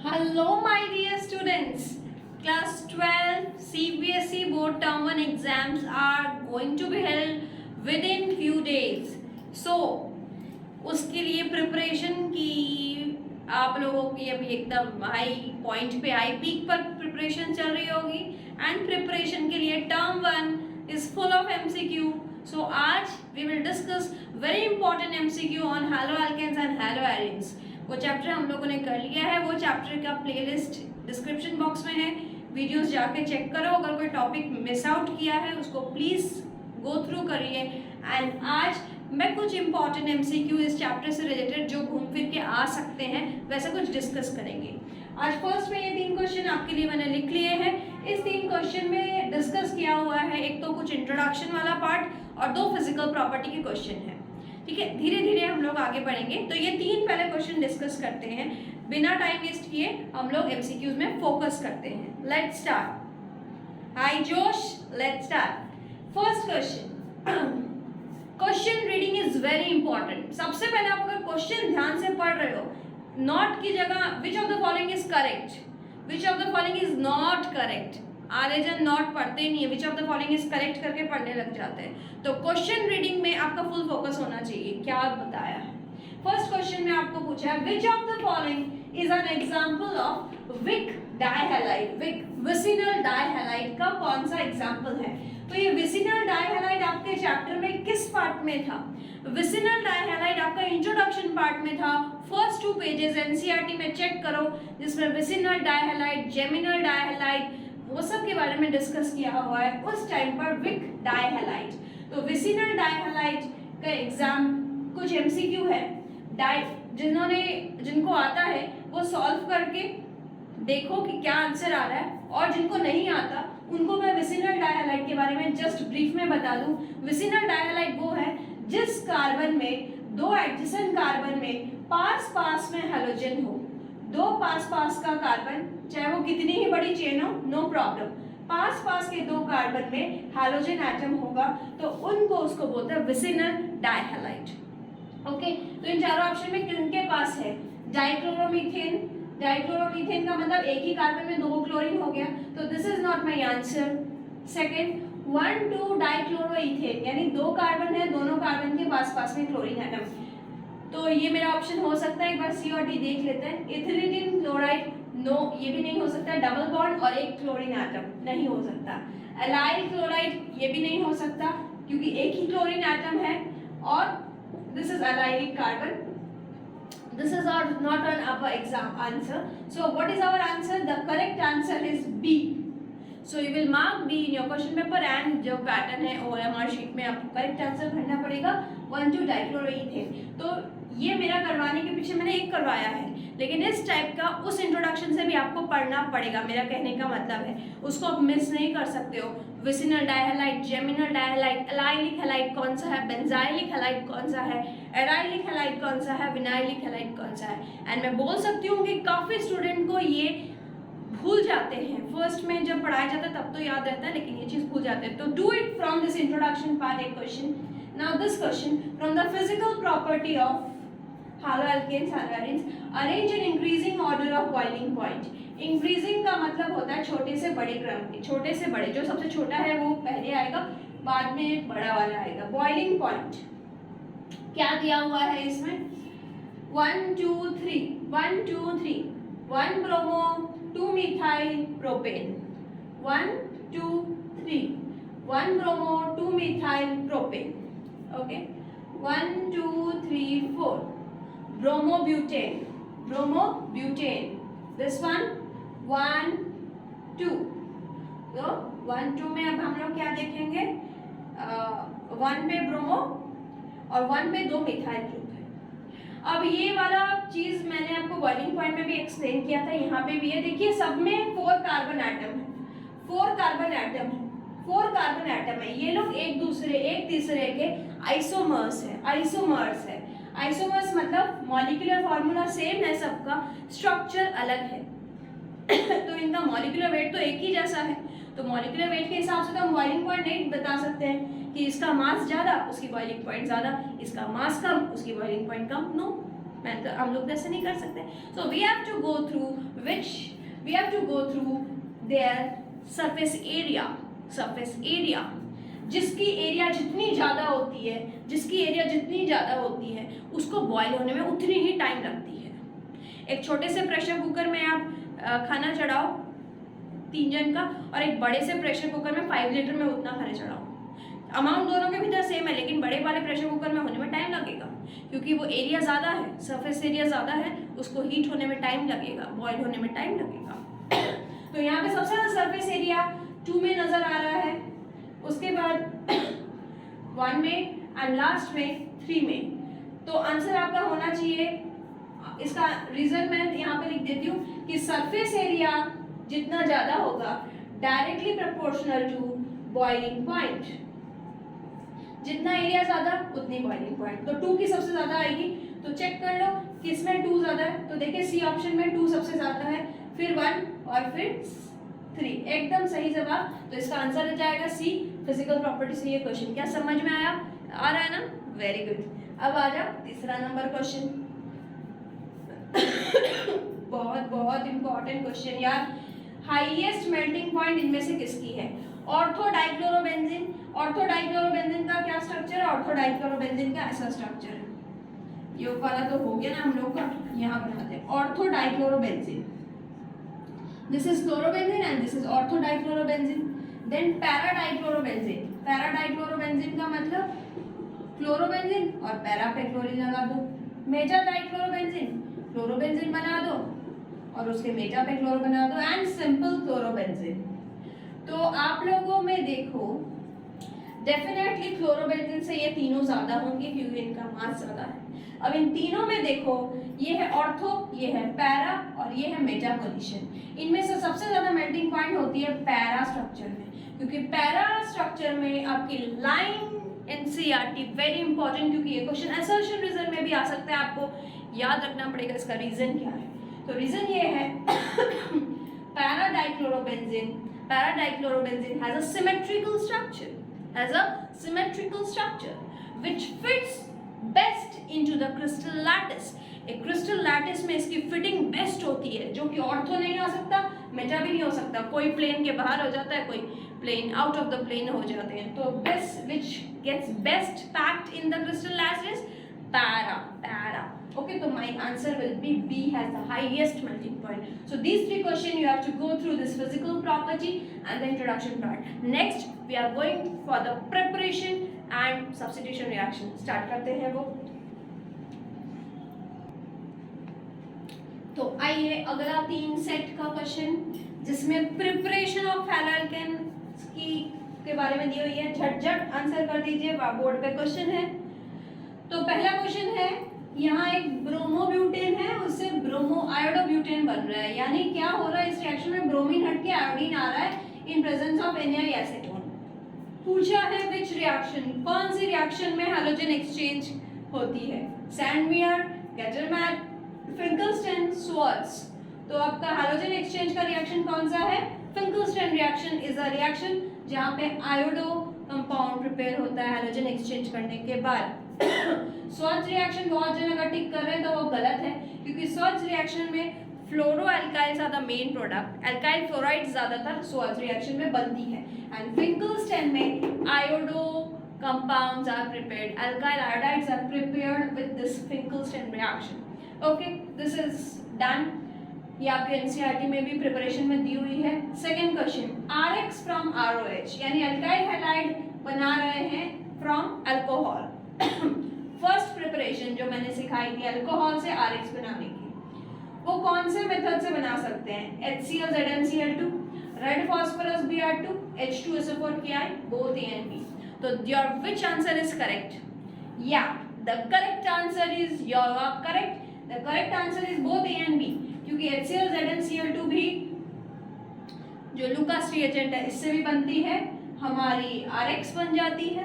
Hello, my dear students. Class 12 CBSE Board Term 1 exams are going to be held within few days. So, उसके लिए preparation की आप लोगों की अभी एकदम हाई पॉइंट पे हाई पीक पर प्रिपरेशन चल रही होगी एंड प्रिपरेशन के लिए term 1 is full of MCQ. So आज we will discuss very important MCQ on halo alkanes and halo arenes. वो चैप्टर हम लोगों ने कर लिया है. वो चैप्टर का प्लेलिस्ट डिस्क्रिप्शन बॉक्स में है, वीडियोस जाके चेक करो. अगर कोई टॉपिक मिस आउट किया है उसको प्लीज़ गो थ्रू करिए. एंड आज मैं कुछ इंपॉर्टेंट एमसीक्यू इस चैप्टर से रिलेटेड जो घूम फिर के आ सकते हैं वैसे कुछ डिस्कस करेंगे. आज फर्स्ट में ये 3 क्वेश्चन आपके लिए मैंने लिख लिए हैं. इस 3 क्वेश्चन में डिस्कस किया हुआ है एक तो कुछ इंट्रोडक्शन वाला पार्ट और 2 फिजिकल प्रॉपर्टी के क्वेश्चन हैं. ठीक है, धीरे धीरे हम लोग आगे बढ़ेंगे. तो ये 3 पहले क्वेश्चन डिस्कस करते हैं. बिना टाइम वेस्ट किए हम लोग एमसीक्यूज में फोकस करते हैं. Let's start. Hi Josh, let's start. First question. Question reading is very important. सबसे पहले आप अगर क्वेश्चन ध्यान से पढ़ रहे हो, नॉट की जगह विच of the following is correct, which of the following is not correct. आधे जन नॉट पढ़ते ही नहीं है, which of the following is correct करके पढ़ने लग जाते हैं. तो क्वेश्चन रीडिंग में आपका फुल फोकस होना चाहिए. क्या बताया है? फर्स्ट क्वेश्चन में आपको पूछा है which of the following is an example of vic dihalide. Vic vicinal dihalide का कौन सा एग्जांपल है? तो ये विसिनल डाइहैलाइड आपके चैप्टर में किस पार्ट में था? विसिनल डाइहैलाइड आपका इंट्रोडक्शन पार्ट में था. फर्स्ट 2 पेजेस एनसीईआरटी में चेक करो जिसमें विसिनल डाइहैलाइड, जेमिनल डाइहैलाइड वो सब के बारे में डिस्कस किया हुआ है. उस टाइम पर विक डाइहैलाइड. तो विसिनल डाइहैलाइड का एग्जाम कुछ एमसीक्यू है. जिनको आता है वो सॉल्व करके देखो कि क्या आंसर आ रहा है, और जिनको नहीं आता उनको मैं विसिनल डाइहैलाइड के बारे में जस्ट ब्रीफ में बता दूं. विसिनल डाइहैलाइड वो है जिस कार्बन में 2 एडजेसेंट कार्बन में पास पास में हैलोजन हो. 2 पास पास का कार्बन, चाहे वो कितनी ही बड़ी चेन हो, नो प्रॉब्लम. पास पास के 2 कार्बन में हैलोजन एटम होगा तो उनको उसको बोलते हैं विसिनल डाइहैलाइड. ओके, तो इन चारों ऑप्शन में किनके पास है? डाइक्लोरोमीथेन. डाइक्लोरोमीथेन का मतलब एक ही कार्बन में 2 क्लोरीन हो गया, तो this is not my answer. Second 1,2 dichloroethane, यानी 2 कार्बन है, दोनों कार्बन के पास पास में क्लोरीन एटम. तो ये मेरा ऑप्शन हो सकता है. एक बार सी और डी देख लेते हैं. इथिलीन क्लोराइड, नो, ये भी नहीं हो सकता. डबल बॉन्ड और एक क्लोरीन एटम, नहीं हो सकता. एलाइल क्लोराइड, ये भी नहीं हो सकता क्योंकि एक ही क्लोरीन एटम है और this is allylic carbon. This is not an our exam answer. So what is our answer? The correct answer is B. So you will mark B in your question paper and जो pattern है OMR sheet में आपको correct answer भरना पड़ेगा. 1,2 dichloroethane. तो ये मेरा करवाने के पीछे मैंने एक करवाया है, लेकिन इस टाइप का उस इंट्रोडक्शन से भी आपको पढ़ना पड़ेगा. मेरा कहने का मतलब है उसको आप मिस नहीं कर सकते हो. विसिनल डाइहैलाइड, जेमिनल डाइहैलाइड, एलाइलिक हैलाइड कौन सा है, बेंजाइलिक हैलाइड कौन सा है, एराइलिक हैलाइड कौन सा है, विनाइलिक हैलाइड कौन सा है. एंड मैं बोल सकती हूँ कि काफ़ी स्टूडेंट को ये भूल जाते हैं. फर्स्ट में जब पढ़ाया जाता है तब तो याद रहता है, लेकिन ये चीज़ भूल जाते हैं. तो do it from this introduction part. एक question. Now this question from the physical property of halo alkanes halo arenes arrange in increasing order of boiling point. Increasing का मतलब होता है छोटे से बड़े क्रम के. छोटे से बड़े, जो सबसे छोटा है वो पहले आएगा, बाद में बड़ा वाला आएगा. बॉइलिंग पॉइंट क्या दिया हुआ है इसमें? 1 2 3 1 2 3 1 bromo 2 methyl propane. 1 2 3 1 bromo 2 methyl propane. Okay, 1 2 3 4 bromobutane. Bromobutane. This one 1 2. तो 1 2 में अब हम लोग क्या देखेंगे? 1 पे ब्रोमो और 1 पे 2 मिथाइल ग्रुप है. अब ये वाला चीज मैंने आपको बॉइलिंग पॉइंट में भी एक्सप्लेन किया था. यहाँ पे भी है, देखिए सब में 4 कार्बन एटम है. 4 कार्बन एटम है. 4 कार्बन एटम है. ये लोग एक दूसरे एक तीसरे के आइसोमर्स है. आइसोमर्स है. आइसोमर्स मतलब मॉलिक्यूलर फॉर्मूला सेम है सबका, स्ट्रक्चर अलग है. तो इनका मॉलिक्यूलर वेट तो एक ही जैसा है. तो मॉलिक्यूलर वेट के हिसाब से तो हम बॉइलिंग पॉइंट नहीं बता सकते हैं कि इसका मास ज़्यादा उसकी बॉइलिंग पॉइंट ज़्यादा, इसका मास कम उसकी बॉइलिंग पॉइंट कम. नो, मैं तो हम लोग ऐसे नहीं कर सकते. So we have to go through their surface area. जिसकी एरिया जितनी ज़्यादा होती है उसको बॉयल होने में उतनी ही टाइम लगती है. एक छोटे से प्रेशर कुकर में आप खाना चढ़ाओ 3 जन का, और एक बड़े से प्रेशर कुकर में 5 लीटर में उतना खाना चढ़ाओ. अमाउंट दोनों के भीतर सेम है, लेकिन बड़े वाले प्रेशर कुकर में होने में टाइम लगेगा क्योंकि वो एरिया ज़्यादा है, सरफेस एरिया ज़्यादा है, उसको हीट होने में टाइम लगेगा, बॉयल होने में टाइम लगेगा. तो यहाँ पे सबसे ज़्यादा सरफेस एरिया 2 में नज़र आ रहा है, उसके बाद 1 में एंड लास्ट में 3 में. तो आंसर आपका होना चाहिए, इसका रीज़न मैं यहाँ पे लिख देती हूँ कि सरफेस एरिया जितना ज़्यादा होगा directly proportional to boiling point. जितना एरिया ज़्यादा उतनी बॉइलिंग पॉइंट. तो 2 की सबसे ज़्यादा आएगी, तो चेक कर लो किसमें 2 ज़्यादा है. तो देखिए सी ऑप्शन में 2 सबसे ज़्यादा है, फिर 1 और फिर 3. एकदम सही जवाब. तो इसका आंसर हो जाएगा सी, फिजिकल प्रॉपर्टी से ये क्वेश्चन. क्या समझ में आ रहा है ना? Very good. अब आ जाओ तीसरा नंबर क्वेश्चन. बहुत इंपॉर्टेंट क्वेश्चन यार. हाईएस्ट मेल्टिंग पॉइंट इनमें से किसकी है? Ortho dichlorobenzene. ऑर्थो डाइक्लोरोबेंजीन का क्या स्ट्रक्चर है? ऑर्थो डाइक्लोरोबेंजीन का ऐसा स्ट्रक्चर है. ये वाला तो हो गया ना हम लोग का. यहाँ बनाते हैं ortho dichlorobenzene. This is chlorobenzene and this is ortho dichlorobenzene. Then para dichlorobenzene. Para dichlorobenzene का मतलब क्लोरोबेंजीन और पैरा पे क्लोरीन लगा दो. मेटा डाइक्लोरोबेंजीन क्लोरोबेंजीन बना दो और उसके मेटा पे क्लोरो बना दो एंड सिंपल क्लोरोबेंजीन. तो आप लोगों में देखो डेफिनेटली क्लोरोबेंजीन से ये तीनों ज्यादा होंगे क्योंकि इनका मास ज्यादा है. अब इन तीनों में देखो ये है ऑर्थो, ये है पैरा और ये है मेटा पोजीशन. इनमें से सबसे ज्यादा मेल्टिंग पॉइंट होती है पैरा स्ट्रक्चर में, क्योंकि पैरा स्ट्रक्चर में आपकी लाइन एनसीईआरटी वेरी इंपॉर्टेंट, क्योंकि ये क्वेश्चन असर्शन रीजन में भी आ सकता है. आपको याद रखना पड़ेगा इसका रीजन क्या है. तो रीजन ये है para dichlorobenzene has a symmetrical structure which fits best into the crystal lattice. एक क्रिस्टल लैटिस में इसकी फिटिंग बेस्ट होती है, जो कि ऑर्थो नहीं हो सकता, मेटा भी नहीं हो सकता. कोई प्लेन के बाहर हो जाता है, कोई plane out of the plane हो जाते हैं. तो best which gets best packed in the crystal lattice para. Okay, so my answer will be B, has the highest melting point. So these 3 questions you have to go through this physical property and the introduction part. Next we are going for the preparation and substitution reaction. Start करते हैं वो. तो आइए अगला 3 set का question जिसमें preparation of हैलोअल्केन्स के बारे में दी हुई है. झट आंसर कर दीजिए, बोर्ड पे क्वेश्चन है. तो पहला क्वेश्चन है, यहाँ एक ब्रोमोब्यूटेन है, उससे ब्रोमो आयोडोब्यूटेन बन रहा है. यानी क्या हो रहा है इस रिएक्शन में? ब्रोमीन हट के आयोडीन आ रहा है in presence of Na acetone. पूछा है विच रिएक्शन, कौन सी रिएक्शन में हैलोजन एक्सचेंज होती है? सैंडमियर, गेटरमैन, फिंकलस्टैन, स्वार्ट्ज. तो आपका हैलोजन एक्सचेंज का रिएक्शन कौन सा है? फिंकलस्टैन रिएक्शन इज अ रिएक्शन जहाँ पे आयोडो कंपाउंड प्रिपेयर होता है हैलोजन एक्सचेंज करने के बाद. स्वार्ट्ज रिएक्शन बहुत जन अगर टिक कर रहे हैं तो वो गलत है, क्योंकि स्वार्ट्ज रिएक्शन में fluoroalkyls are the main product. Alkyl fluoride ज्यादातर स्वार्ट्ज रिएक्शन में बनती है एंड फिंकलस्टैन में iodo compounds are prepared, alkyl iodides are prepared with this Finkelstein reaction. Okay, this is done. ये आपके एनसीईआरटी में भी प्रिपरेशन में दी हुई है. Second question, RX from ROH, यानी अल्काइल हैलाइड बना रहे हैं फ्रॉम अल्कोहल. फर्स्ट प्रिपरेशन जो मैंने सिखाई थी अल्कोहल से RX बनाने की, वो कौन से मेथड से बना सकते हैं? HCl ZnCl2, red phosphorus Br2, H2SO4Ki, both A and B. So your which answer is correct? Yeah, the correct answer is you are correct. The correct answer is both A and B, क्योंकि HCl ZnCl2 भी जो Lucas reagent है इससे भी बनती है, हमारी RX बन जाती है,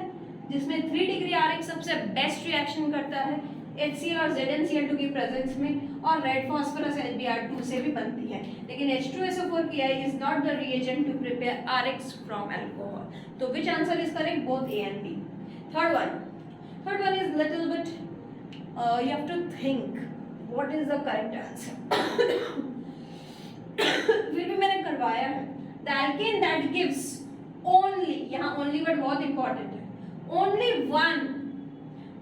जिसमें 3 डिग्री RX सबसे बेस्ट रिएक्शन करता है HCl और ZnCl2 की प्रेजेंस में, और रेड फॉस्फोरस Br2 से भी बनती है. लेकिन H2SO4Ki is not the reagent to prepare RX from alcohol. So which answer is correct? Both A and B. Third one is little bit you have to think. What is the correct answer. फिर भी मैंने करवाया है। The alkene that gives only, यहाँ only word बहुत important है, only one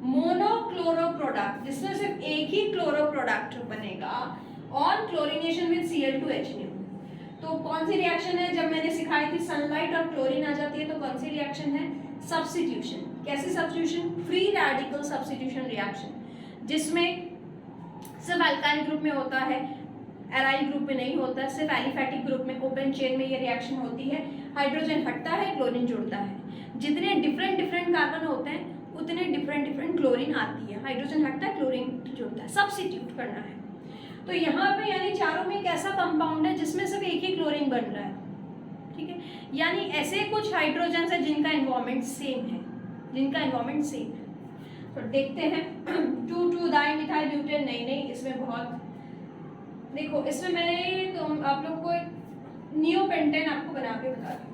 monochloro product, जिसमें सिर्फ एक ही क्लोरो प्रोडक्ट बनेगा ऑन क्लोरीनेशन विद Cl2H। तो कौन सी रिएक्शन है, जब मैंने सिखाई थी सनलाइट और क्लोरीन आ जाती है, तो कौन सी रिएक्शन है, सब्स्टिट्यूशन। कैसी substitution, free radical substitution reaction, जिसमें सिर्फ अल्काइल ग्रुप में होता है, एराइल ग्रुप में नहीं होता, सिर्फ एलिफैटिक ग्रुप में ओपन चेन में ये रिएक्शन होती है। हाइड्रोजन हटता है, क्लोरीन जुड़ता है। जितने डिफरेंट डिफरेंट कार्बन होते हैं उतने डिफरेंट डिफरेंट क्लोरीन आती है। हाइड्रोजन हटता है, क्लोरीन जुड़ता है, सब्स्टिट्यूट करना है। तो यहाँ पे यानी चारों में एक ऐसा कंपाउंड है जिसमें सिर्फ एक ही क्लोरीन बन रहा है, ठीक है। यानी ऐसे कुछ हाइड्रोजन है जिनका एनवायरमेंट सेम है, जिनका एनवायरमेंट सेम है। तो देखते हैं 2,2 डाइमिथाइल ब्यूटेन, नहीं इसमें बहुत, देखो इसमें मैंने तो आप लोग को एक नियोपेंटेन आपको बना के बता दूं।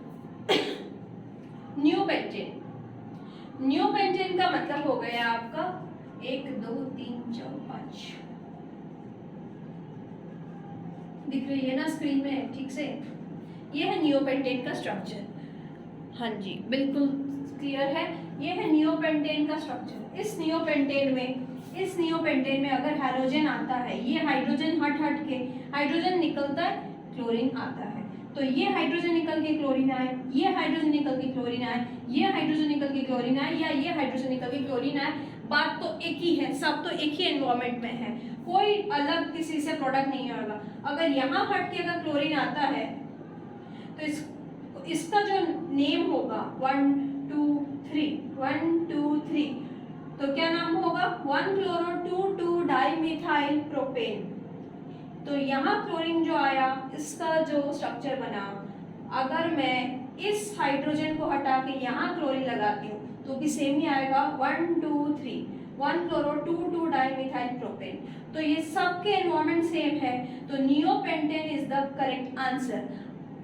नियोपेंटेन का मतलब हो गया आपका 1 2 3 4 5, दिख रही है ना स्क्रीन में ठीक से, ये है नियोपेंटेन का स्ट्रक्चर। हाँ जी बिल्कुल क्लियर है, ये है नियोपेंटेन का स्ट्रक्चर। इस नियोपेंटेन में अगर हाइड्रोजन आता है, ये हाइड्रोजन हट के हाइड्रोजन निकलता है, क्लोरीन आता है। तो ये हाइड्रोजन निकल के क्लोरीन आए, ये हाइड्रोजन निकल के क्लोरीन आए, ये हाइड्रोजन निकल के क्लोरीन आए, या ये हाइड्रोजन निकल के क्लोरीन आए, बात तो एक ही है, सब तो एक ही एनवायरमेंट में है, कोई अलग किसी से प्रोडक्ट नहीं होगा। अगर यहाँ हट के अगर क्लोरीन आता है तो इसका जो नेम होगा 1 2 3 तो क्या नाम होगा, 1 क्लोरो 2 डाइमिथाइल प्रोपेन। तो यहाँ क्लोरीन जो आया, इसका जो स्ट्रक्चर बना, अगर मैं इस हाइड्रोजन को हटा के यहाँ क्लोरीन लगाती हूँ तो भी सेम ही आएगा, 1 2 3 1 क्लोरो 2 डाइमिथाइल प्रोपेन। तो ये सबके एनवायरमेंट सेम है, तो neopentane is the correct answer.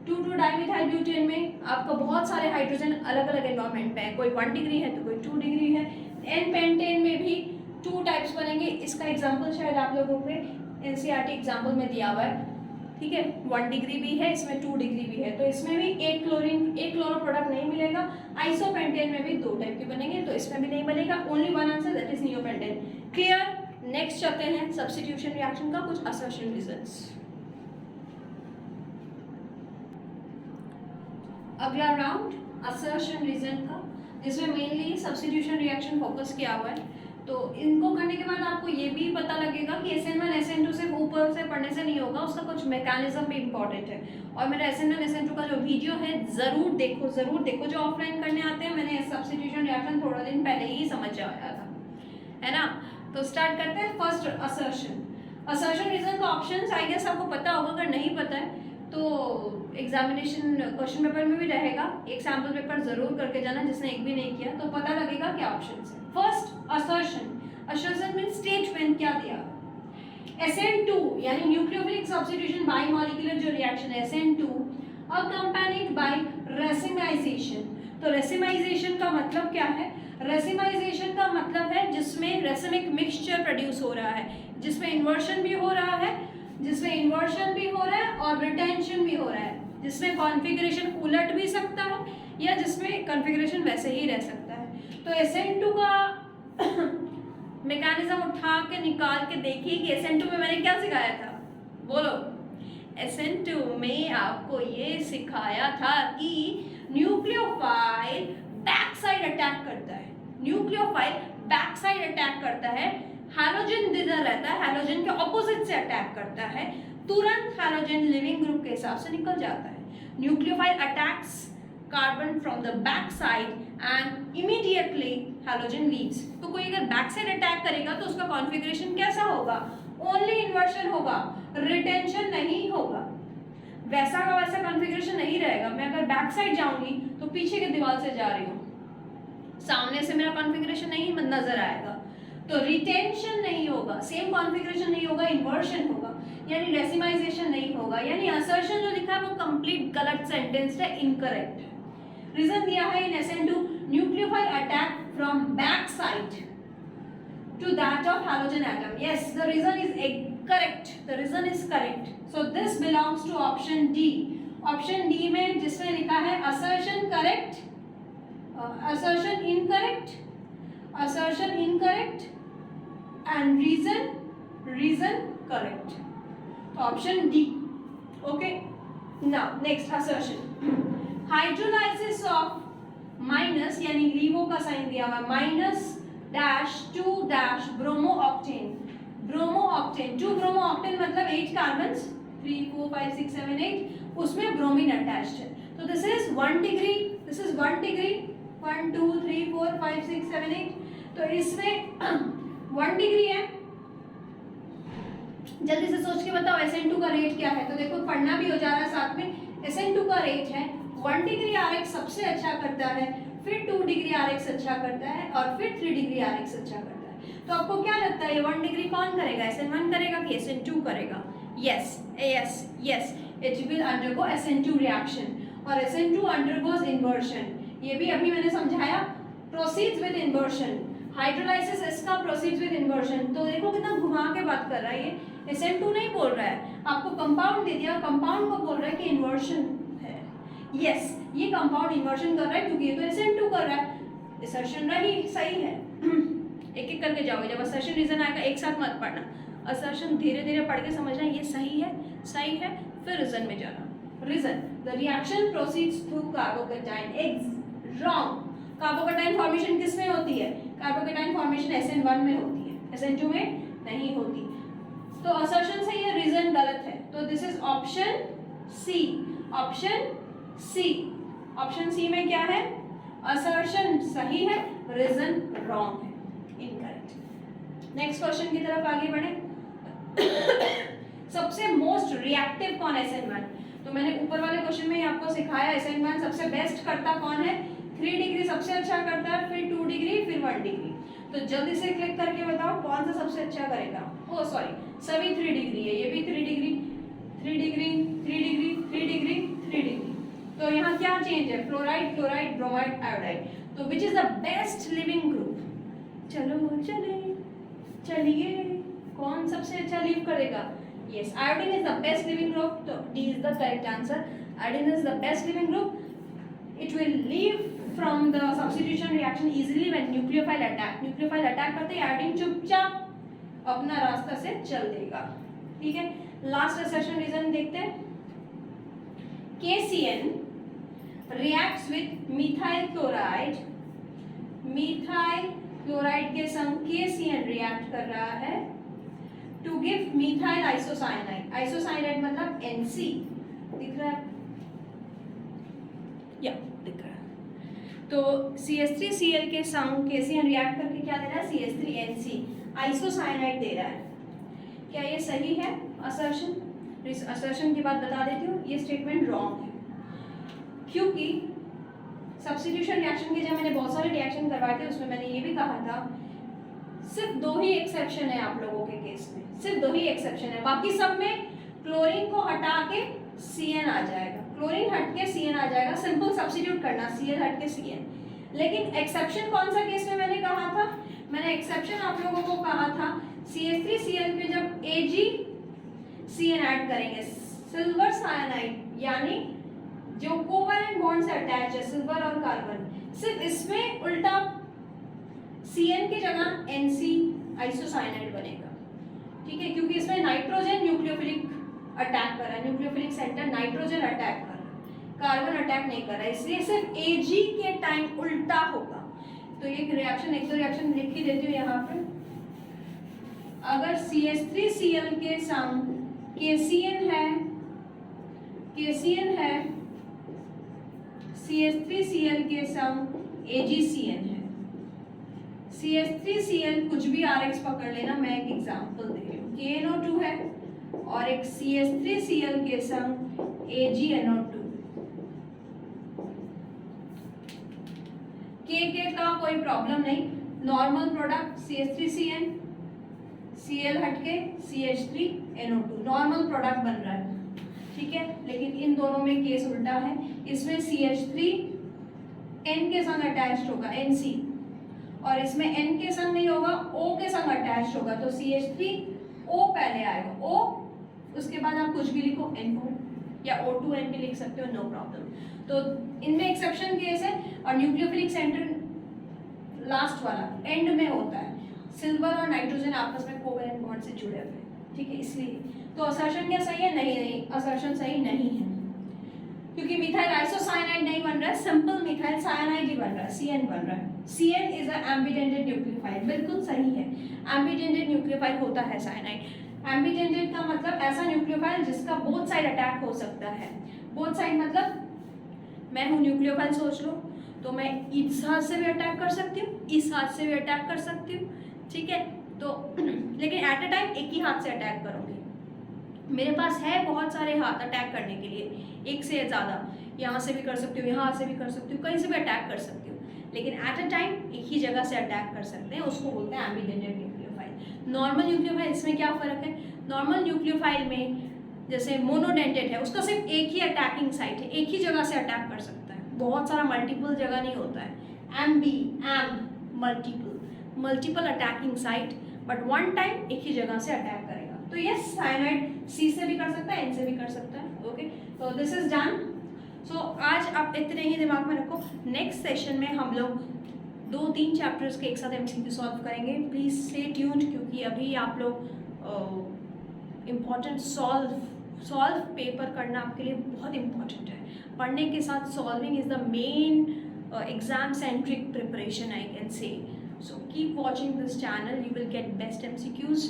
2 dimethyl butane में आपका बहुत सारे हाइड्रोजन अलग अलग एनवायरमेंट में है, कोई 1 डिग्री है तो कोई 2 डिग्री है। एन पेंटेन में भी 2 टाइप्स बनेंगे, इसका एग्जांपल शायद आप लोगों को एनसीईआरटी एग्जांपल में दिया हुआ है, ठीक है। 1 डिग्री भी है, इसमें 2 डिग्री भी है, तो इसमें भी एक क्लोरो प्रोडक्ट नहीं मिलेगा। आइसोपेंटेन में भी 2 टाइप के बनेंगे, तो इसमें भी नहीं बनेगा, only one answer that is neopentane. Clear. Next चलते हैं सब्स्टिट्यूशन रिएक्शन का कुछ असर्शन रीजंस। अगला राउंड असर्शन रीजन का, जिसमें मेनली सब्स्टिट्यूशन रिएक्शन फोकस किया हुआ है। तो इनको करने के बाद आपको ये भी पता लगेगा कि SN1 SN2 सिर्फ ऊपर से पढ़ने से नहीं होगा, उसका कुछ मैकेनिज्म भी इंपॉर्टेंट है। और मेरा SN1 SN2 का जो वीडियो है ज़रूर देखो, जो ऑफलाइन करने आते हैं, मैंने सब्स्टिट्यूशन रिएक्शन थोड़ा दिन पहले ही समझ आया था, है ना। तो स्टार्ट करते हैं फर्स्ट असर्शन रीजन का ऑप्शंस आई गेस आपको पता होगा, अगर नहीं पता है तो एग्जामिनेशन क्वेश्चन पेपर में भी रहेगा, एक सैम्पल पेपर जरूर करके जाना जिसने एक भी नहीं किया, तो पता लगेगा क्या ऑप्शंस है। फर्स्ट असर्शन मींस स्टेटमेंट क्या दिया, SN2 यानी न्यूक्लियोफिलिक सब्स्टिट्यूशन बाई मॉलिक्यूलर जो रिएक्शन है SN2 अकम्पैनिड बाय रेसिमाइजेशन। तो रेसिमाइजेशन का मतलब क्या है, रेसिमाइजेशन का मतलब है जिसमें रेसिमिक मिक्सचर प्रोड्यूस हो रहा है, जिसमें इन्वर्शन भी हो रहा है और रिटेंशन भी हो रहा है, जिसमें कॉन्फ़िगरेशन उलट भी सकता है या जिसमें कॉन्फ़िगरेशन वैसे ही रह सकता है। तो SN2 का मैकेनिज्म उठा के निकाल के देखिए कि SN2 में मैंने क्या सिखाया था, बोलो। SN2 में आपको ये सिखाया था कि न्यूक्लियोफाइल बैक साइड अटैक करता है, हैलोजन जिधर रहता है हैलोजन के ऑपोजिट से अटैक करता है, तुरंत हैलोजन लिविंग ग्रुप के हिसाब से निकल जाता है। Nucleophile attacks carbon from the back side and immediately halogen leaves. तो कोई अगर बैक साइड अटैक करेगा तो उसका कॉन्फ़िगरेशन कैसा होगा, ओनली इन्वर्शन होगा, रिटेंशन नहीं होगा, वैसा का वैसा कॉन्फ़िगरेशन नहीं रहेगा। मैं अगर बैक साइड जाऊंगी तो पीछे के दीवार से जा रही हूँ, सामने से मेरा कॉन्फ़िगरेशन नहीं नजर आएगा, तो रिटेंशन नहीं होगा, सेम कॉन्फ़िगरेशन नहीं होगा, इन्वर्शन होगा, यानी रेसिमाइजेशन नहीं होगा। यानी असर्शन जो लिखा है वो कंप्लीट गलत सेंटेंस है, इनकरेक्ट है। रीजन दिया है इन SN2 nucleophile attack from back side, to that of halogen atom. Yes, the reason is correct. The reason is correct. So this belongs to option D. Option D में जिसमें लिखा है assertion correct, assertion incorrect, assertion incorrect and reason correct. So option D. Okay. Now next assertion. Hydrolysis of minus यानी लीवो का sign दिया हुआ minus dash 2 dash bromo octane. Bromo octane 2 bromo octane मतलब 8 carbons 3 4 5 6 7 8 उसमें ब्रोमीन अटैच्ड है. तो this is 1 degree, this is 1 degree 1 2 3 4 5 6 7 8. तो इसमें 1 डिग्री है. जल्दी से सोच के बताओ SN2 का रेट क्या है. तो देखो पढ़ना भी हो जा रहा है साथ में. SN2 का रेट है 1 डिग्री RX सबसे अच्छा करता है, फिर 2 डिग्री RX अच्छा करता है और फिर 3 डिग्री RX अच्छा करता है. तो आपको क्या लगता है ये 1 डिग्री कौन करेगा, SN1 करेगा कि SN2 करेगा? Yes yes yes, it will undergo SN2 reaction और SN2 अंडरगोज इन्वर्शन. ये भी अभी मैंने समझाया. प्रोसीड्स विद इन्वर्शन, हाइड्रोलाइसिस इसका प्रोसीड्स विद इन्वर्शन. तो देखो कितना घुमा के बात कर रहा है ये. SN2 नहीं बोल रहा है, आपको कंपाउंड दे दिया, कंपाउंड को बोल रहा है कि इन्वर्शन. यस ये कंपाउंड इन्वर्शन कर रहा है क्योंकि ये तो SN2 कर रहा है. असर्शन रही सही है. एक एक करके जाओगे. जब असर्शन रीजन आएगा एक साथ मत पढ़ना. असर्शन धीरे धीरे पढ़ के समझना ये सही है फिर रीजन में जाना. Reason the reaction proceeds through carbocation. Wrong. Carbocation formation किस में होती है? कार्बोकेटाइन फॉर्मेशन SN1 में होती है, SN2 में नहीं होती. तो असर्शन सही है, रीजन गलत है. तो this is option C. Option C. Option C में क्या है? असर्शन सही है, रीजन रॉन्ग है, इनकरेक्ट. नेक्स्ट क्वेश्चन की तरफ आगे बढ़े. सबसे मोस्ट रिएक्टिव कौन है SN1? तो मैंने ऊपर वाले क्वेश्चन में ही आपको सिखाया SN1 सबसे बेस्ट करता कौन है. 3 डिग्री सबसे अच्छा करता है, फिर 2 डिग्री, फिर 1 डिग्री. तो जल्दी से क्लिक करके बताओ कौन सा सबसे अच्छा करेगा. ओ सॉरी, सभी 3 डिग्री है. ये भी 3 degree 3 degree 3 degree 3 degree 3 degree. तो यहाँ क्या चेंज है? Fluoride chloride bromide iodide. तो which is the best leaving group? चलो चलिए कौन सबसे अच्छा लीव करेगा? Yes, iodine is the best leaving group. तो D is the correct answer. Iodine is the best leaving group. It will leave from the substitution reaction easily when nucleophile attack. Nucleophile attack करते ही iodine चुपचाप अपना रास्ता से चल देगा. ठीक है. लास्ट असर्शन रीजन देखते हैं. KCN reacts with methyl chloride. methyl chloride के संग KCN react कर रहा है to give methyl isocyanide. isocyanide मतलब NC. दिख रहा है? या दिख रहा है. तो CH3Cl के संग KCN react करके क्या दे रहा है? CH3NC isocyanide दे रहा है. क्या ये सही है असर्शन? असर्शन की बात बता देती हूँ, ये स्टेटमेंट रॉन्ग है क्योंकि सब्स्टिट्यूशन रिएक्शन के जब मैंने बहुत सारे रिएक्शन करवाए थे उसमें मैंने ये भी कहा था सिर्फ 2 ही एक्सेप्शन है आप लोगों के केस में. सिर्फ 2 ही एक्सेप्शन है, बाकी सब में क्लोरीन को हटा के CN आ जाएगा. क्लोरीन हट के CN आ जाएगा. सिंपल सब्स्टिट्यूट करना, Cl हट के CN. लेकिन एक्सेप्शन कौन सा केस में मैंने कहा था? मैंने एक्सेप्शन आप लोगों को कहा था CH3Cl पे जब AgCN ऐड करेंगे, सिल्वर साइनाइड यानी जो कोवैलेंट बॉन्ड से अटैच है सिल्वर और कार्बन, सिर्फ इसमें उल्टा CN की जगह NC आइसोसाइनाइड बनेगा. ठीक है, क्योंकि इसमें नाइट्रोजन न्यूक्लियोफिलिक अटैक कर रहा है. न्यूक्लियोफिलिक सेंटर नाइट्रोजन अटैक कर रहा है, कार्बन अटैक नहीं कर रहा है, इसलिए सिर्फ Ag के टाइम उल्टा होगा. तो ये रिएक्शन, एक तो रिएक्शन लिख ही देती हूँ यहाँ पे. अगर CH3Cl के संग KCN है, CH3Cl के संग AgCN है. CH3Cl कुछ भी RX पकड़ लेना, मैं एक एग्जांपल दे रही हूँ. KNO2 है और एक CH3Cl के संग AgNO2. K का कोई प्रॉब्लम नहीं, नॉर्मल प्रोडक्ट CH3CN, Cl हटके CH3NO2 नॉर्मल प्रोडक्ट बन रहा है. ठीक है, लेकिन इन दोनों में केस उल्टा है. इसमें CH3 N के संग अटैच्ड होगा NC और इसमें N के संग नहीं होगा, O के संग अटैच होगा, तो CH3O पहले आएगा, O, उसके बाद आप कुछ भी लिखो, NO या O2N भी लिख सकते हो, नो प्रॉब्लम। तो इनमें एक्सेप्शन केस है, और न्यूक्लियोफिलिक सेंटर लास्ट वाला एंड में होता है। सिल्वर और नाइट्रोजन आपस में कोवेलेंट बॉन्ड से जुड़े हुए हैं, ठीक है, इसलिए। तो असर्शन क्या सही है? नहीं, असर्शन सही नहीं है, क्योंकि मिथाइल आइसोसाइनाइड नहीं बन रहा है, सिंपल मिथाइल साइनाइड ही बन रहा है, CN बन रहा है। CN is a ambidentate nucleophile, बिल्कुल सही है, एम्बिडेंटेड न्यूक्लियोफाइल होता है साइनाइड। एम्बिडेंटेड का मतलब ऐसा न्यूक्लियोफाइल जिसका बोथ साइड अटैक हो सकता है। बोथ साइड मतलब मैं हूँ न्यूक्लियोफाइल, सोच लो, तो मैं इस हाथ से भी अटैक कर सकती हूँ, इस हाथ से भी अटैक कर सकती हूँ, ठीक है। तो लेकिन एट अ टाइम एक ही हाथ से अटैक करूँगी। मेरे पास है बहुत सारे हाथ अटैक करने के लिए, एक से ज़्यादा, यहाँ से भी कर सकती हूँ, यहाँ से भी कर सकती हूँ, कहीं से भी अटैक कर सकती हूँ, लेकिन एट अ टाइम एक ही जगह से अटैक कर सकते हैं, उसको बोलते हैं एम्बिडेंटेड न्यूक्लियोफाइल। नॉर्मल न्यूक्लियोफाइल, इसमें क्या फ़र्क है? नॉर्मल न्यूक्लियोफाइल में जैसे मोनोडेंटेड है, उसका सिर्फ एक ही अटैकिंग साइट है, एक ही जगह से अटैक कर सकता है, बहुत सारा मल्टीपल जगह नहीं होता है। Multiple attacking site, but one time एक ही जगह से अटैक करेगा। तो ये साइनाइड C से भी कर सकता है, N से भी कर सकता है, ओके। तो दिस इज डन। सो आज आप इतने ही दिमाग में रखो, नेक्स्ट सेशन में हम लोग 2-3 चैप्टर्स के एक साथ MCQ सॉल्व करेंगे। प्लीज़ स्टे ट्यून्ड, क्योंकि अभी आप लोग इम्पॉर्टेंट सॉल्व पेपर करना आपके लिए बहुत इम्पॉर्टेंट है। पढ़ने के साथ solving is the main exam centric preparation, I can say. So keep watching this channel, you will get best MCQs,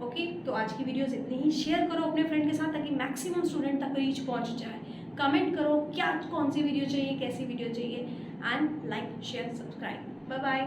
okay. तो आज की वीडियोस इतनी ही, शेयर करो अपने फ्रेंड के साथ ताकि मैक्सिमम स्टूडेंट तक रीच पहुंच जाए। कमेंट करो क्या, कौन सी वीडियो चाहिए, कैसी वीडियो चाहिए, and like, share, subscribe. Bye bye.